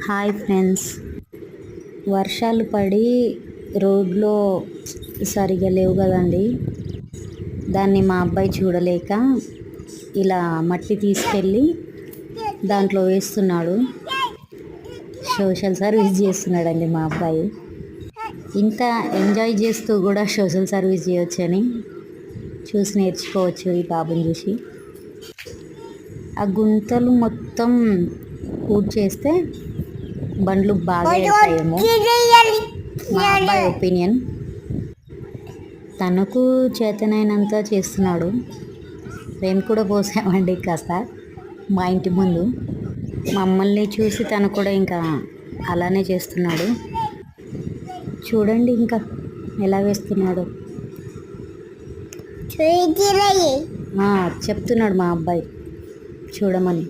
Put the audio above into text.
Hi friends. వర్షాలు పడి రోడ్లో సరిగా లేవు కదండి. దాన్ని మా అబ్బాయి చూడలేక ఇలా మట్టి తీసుకెళ్ళి దాంట్లో వేస్తున్నాడు. సోషల్ సర్వీస్ చేస్తున్నాడండి మా అబ్బాయి. ఇంత ఎంజాయ్ చేస్తూ కూడా సోషల్ సర్వీస్ చేయొచ్చని చూసి నేర్చుకోవచ్చు ఈ బాబుని చూసి. ఆ గుంతలు మొత్తం చేస్తే బండ్లు బాగా వెళ్తాయేమో మా అబ్బాయి ఒపీనియన్. తనకు చేతనైనంత చేస్తున్నాడు. మేము కూడా పోసామండి కాస్త మా ఇంటి ముందు. మమ్మల్ని చూసి తను కూడా ఇంకా అలానే చేస్తున్నాడు. చూడండి ఇంకా ఎలా వేస్తున్నాడు. చెప్తున్నాడు మా అబ్బాయి చూడమని.